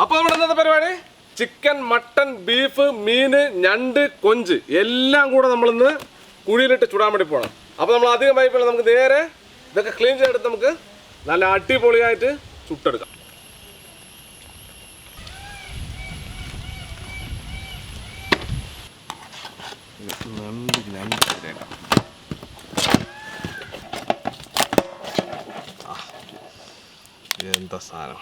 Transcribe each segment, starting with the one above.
അപ്പോൾ നമ്മുടെ ഇന്നത്തെ പരിപാടി ചിക്കൻ, മട്ടൺ, ബീഫ്, മീന്, ഞണ്ട്, കൊഞ്ച് എല്ലാം കൂടെ നമ്മളിന്ന് കുഴിയിലിട്ട് ചുടാൻ വേണ്ടി പോകണം. അപ്പോൾ നമ്മൾ അധികം വൈകില്ല, നമുക്ക് നേരെ ഇതൊക്കെ ക്ലീൻ ചെയ്തെടുത്ത് നമുക്ക് നല്ല അടിപൊളിയായിട്ട് ചുട്ടെടുക്കാം. എന്താ സാധനം,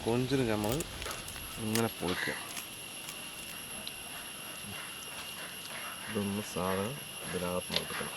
കൊഞ്ചിന് നമ്മൾ ഇങ്ങനെ പൊളിക്കുക. ഇതൊന്ന് സാധനം ഇതിനകത്ത് നോക്കണം.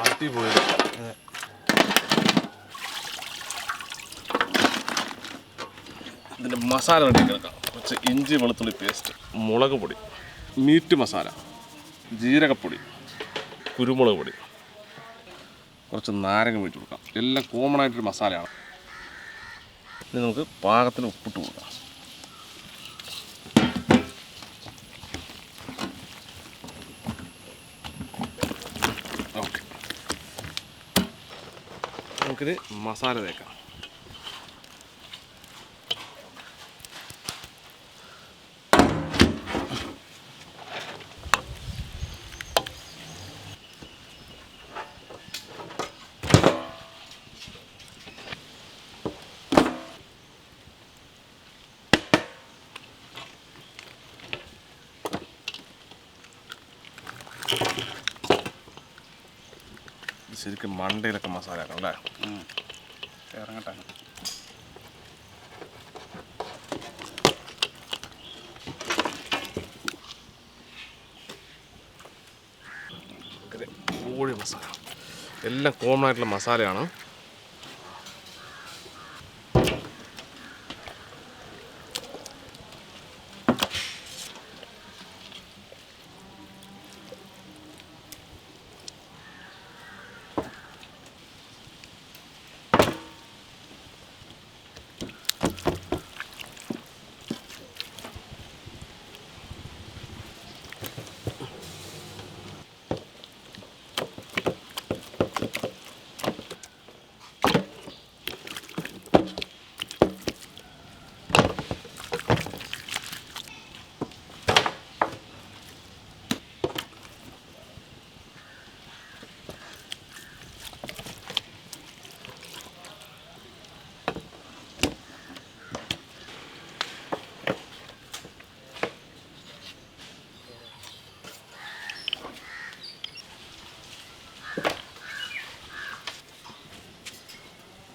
അടിപൊളി. ഇതിൻ്റെ മസാല റെഡി കിടക്കാം. കുറച്ച് ഇഞ്ചി വെളുത്തുള്ളി പേസ്റ്റ്, മുളക് പൊടി, മീറ്റ് മസാല, ജീരകപ്പൊടി, കുരുമുളക് പൊടി, കുറച്ച് നാരങ്ങ വീട്ടി കൊടുക്കാം. എല്ലാം കോമൺ ആയിട്ടൊരു മസാലയാണ്. ഇനി നമുക്ക് പാകത്തിന് ഉപ്പിട്ട് കൊടുക്കാം. ഓക്കെ, നമുക്കിത് മസാല തേക്കാം. ശരിക്കും മണ്ടയിലൊക്കെ മസാല ആക്കണം അല്ലേ? ഇറങ്ങട്ടെ. കോഴി മസാല എല്ലാം കോമൺ ആയിട്ടുള്ള മസാലയാണ്.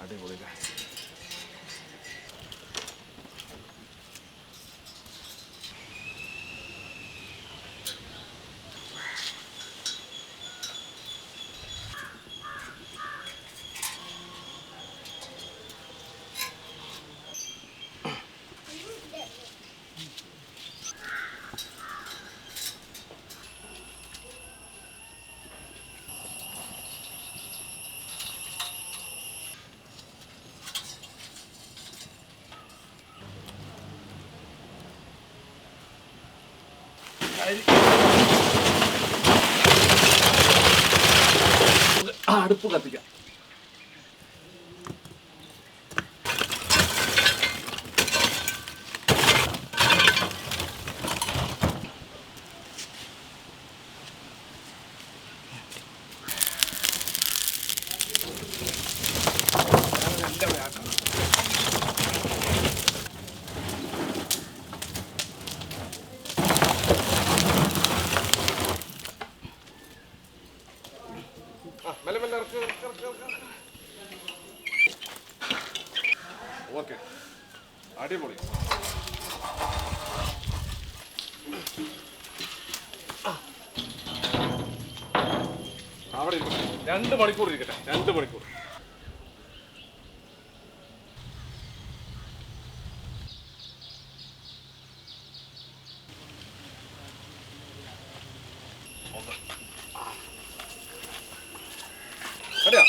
അടിപൊളി. അടുപ്പ് കത്തിക്കാം. മെല്ലെ മെല്ലെ ഇറക്ക്. ഓക്കെ, അടിപൊളി. അവിടെ ഇരിക്കട്ടെ, 2 മണിക്കൂർ ഇരിക്കട്ടെ, 2 മണിക്കൂർ. അതെയാ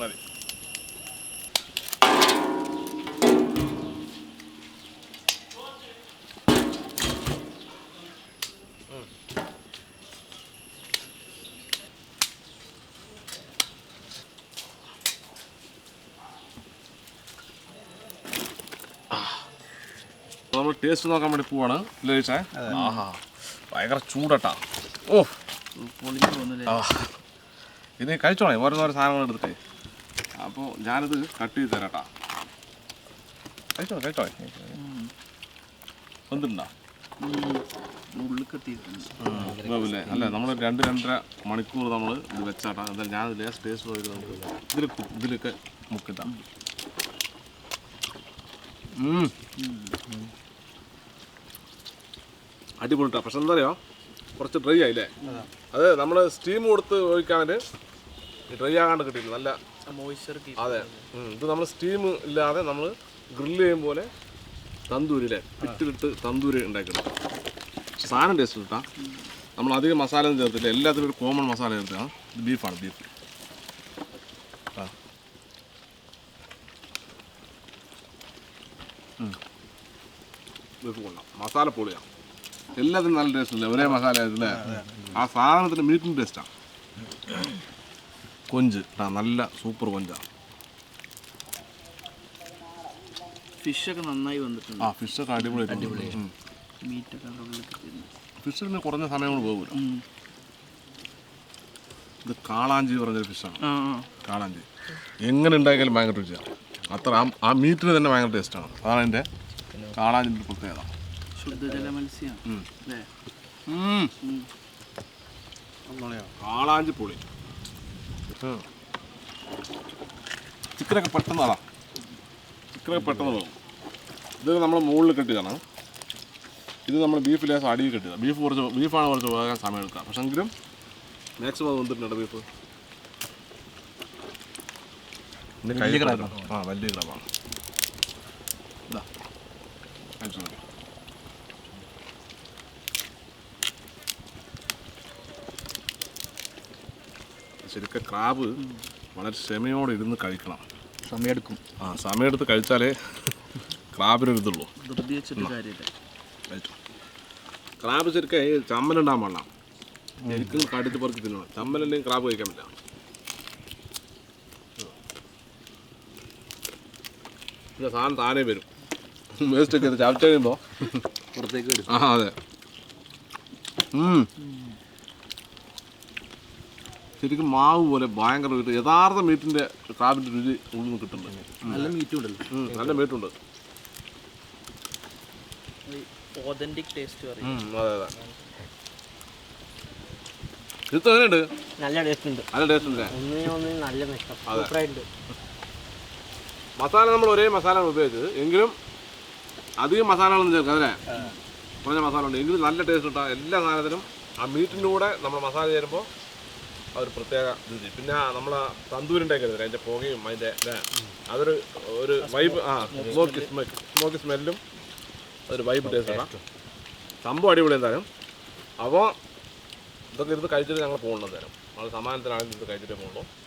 മതി. നമ്മൾ ടേസ്റ്റ് നോക്കാൻ വേണ്ടി പോവാണ്. ചോദിച്ചേ, ആഹാ ഭയങ്കര ചൂടട്ടാ. ഓ ആ, ഇത് കഴിച്ചോളേ, ഓരോന്നോരോ സാധനങ്ങൾ എടുത്തിട്ടേ. അപ്പോൾ ഞാനിത് കട്ട് ചെയ്ത് തരാട്ടാ. കഴിച്ചോളേ. വന്നിട്ടുണ്ടോ? വേവില്ലേ? അല്ല, നമ്മൾ 2-2.5 മണിക്കൂർ നമ്മൾ ഇത് വെച്ചാട്ടാ. എന്തായാലും ഞാനത് ലേസ് ടേസ്റ്റ് നോക്കിയിട്ട് നമുക്ക് ഇതിലൊക്കെ മുക്കിട്ടാം. അടിപൊളിട്ടാ. പക്ഷെ എന്താ പറയുക, കുറച്ച് ഡ്രൈ ആയില്ലേ? അത് നമ്മൾ സ്റ്റീം കൊടുത്ത് ഒഴിക്കാൻ ഡ്രൈ ആകാണ്ട് കിട്ടിയില്ല, നല്ല മോയ്സ്ചർ. അതെ, ഇത് നമ്മൾ സ്റ്റീം ഇല്ലാതെ നമ്മൾ ഗ്രില്ല് ചെയ്യും പോലെ തന്തൂരില്ലേ, ഇട്ടിട്ട് തന്തൂരി ഉണ്ടാക്കിയെടുക്കും. സാധനം ടേസ്റ്റ് കിട്ടാം. നമ്മൾ അധികം മസാല ഒന്നും ചേർത്തില്ല, എല്ലാത്തിനും ഒരു കോമൺ മസാല ചേർത്താണ്. ഇത് ബീഫാണ്, ബീഫ്. ബീഫ് കൊള്ളാം, മസാല പൊളിയാണ്. എല്ലാത്തിനും നല്ല ടേസ്റ്റ് ഇല്ലേ, ഒരേ മസാല ആയിട്ടില്ലേ? ആ സാധനത്തിന് മീറ്റിൻ്റെ ടേസ്റ്റാണ്. കൊഞ്ച് നല്ല സൂപ്പർ കൊഞ്ചാണ്. ഫിഷൊക്കെ നന്നായി വന്നിട്ടുണ്ട്. ഫിഷൊക്കെ അടിപൊളി. ഫിഷിന് കുറഞ്ഞ സമയം കൊണ്ട് പോകില്ല. ഇത് കാളാഞ്ചി പറഞ്ഞൊരു ഫിഷാണ്. കാളാഞ്ചി എങ്ങനെ ഉണ്ടാക്കിയാലും ഭയങ്കര രുചിയാണ്. അത്ര ആ മീറ്റിന് തന്നെ ഭയങ്കര ടേസ്റ്റാണ്. അതാണ് എൻ്റെ കാളാഞ്ചിൻ്റെ പ്രത്യേകത. ശുദ്ധജല മത്സ്യമാണ്. കാളാഞ്ചി പൊളി. ചിക്കനൊക്കെ പെട്ടെന്നാണ്, ചിക്കനൊക്കെ പെട്ടെന്ന് പോകും. ഇത് നമ്മൾ മുകളിൽ കെട്ടിയതാണ്. ഇത് നമ്മൾ ബീഫ് ലേശം അടിയിൽ കെട്ടിയതാണ്. ബീഫാണ് കുറച്ച് വേഗം സമയം എടുക്കുക. പക്ഷെ എങ്കിലും മാക്സിമം വന്നിട്ടുണ്ട് ബീഫ്. വലിയ ക്രാബാണ്. ഇതാ കഴിച്ചു നോക്കി. ശരിക്കും ക്രാബ് വളരെ ക്ഷമയോടെ ഇരുന്ന് കഴിക്കണം. സമയമെടുക്കും. സമയമെടുത്ത് കഴിച്ചാലേ ക്രാബിനൊരിതുള്ളൂ. കഴിച്ചു. ക്രാബ് ശരിക്കും ചമ്മലുണ്ടാകാൻ പാടില്ല. ശരിക്കും കടിച്ച് പറക്കി തിന്നണം. ചമ്മലുണ്ടെങ്കിൽ ക്രാബ് കഴിക്കാൻ പറ്റില്ല. പിന്നെ സാധനം താനേ വരും. വേസ്റ്റ് ഒക്കെ ചവച്ച് കഴിയുമ്പോൾ പുറത്തേക്ക് വരും. അതെ. ശരിക്കും മാവ് പോലെ ഭയങ്കര യഥാർത്ഥ മീറ്റിൻ്റെ ക്രാബിൻ്റെ രുചി ഉള്ളിൽ നിന്ന് കിട്ടുന്നുണ്ട്. നല്ല മീറ്റും ഉണ്ടല്ലോ. നല്ല മീറ്റുണ്ട്. Authentic taste. അതെ അതെ. ഇത് എങ്ങനെയുണ്ട്? നല്ല ടേസ്റ്റ് ഉണ്ട്. നല്ല ടേസ്റ്റ് ഉണ്ട്. നല്ല സൂപ്പറായിട്ടുണ്ട്. മസാല നമ്മൾ ഒരേ മസാല ഉപയോഗിച്ചത്, എങ്കിലും അധികം മസാലകളൊന്നും ചേർക്കാം. അതിനെ കുറഞ്ഞ മസാല ഉണ്ട്, എങ്കിലും നല്ല ടേസ്റ്റ് കിട്ടാം. എല്ലാ സാധനത്തിനും ആ മീറ്റിൻ്റെ കൂടെ നമ്മൾ മസാല ചേരുമ്പോൾ അതൊരു പ്രത്യേക രുചി. പിന്നെ നമ്മൾ തന്തൂരുണ്ടാക്കിയത് അതിൻ്റെ പുകയും അതിൻ്റെ അതൊരു വൈബ്. സ്മോക്കി സ്മെല്ലും അതൊരു വൈബ് ടേസ്റ്റ് ആണ്. സംഭവം അടിപൊളി എന്തായാലും. അപ്പോൾ ഇതൊക്കെ ഇരുന്ന് കഴിച്ചിട്ട് ഞങ്ങൾ പോകണം. എന്തായാലും നമ്മൾ സമാധാനത്തിലാണെങ്കിൽ ഇത് കഴിച്ചിട്ടേ പോകുള്ളൂ.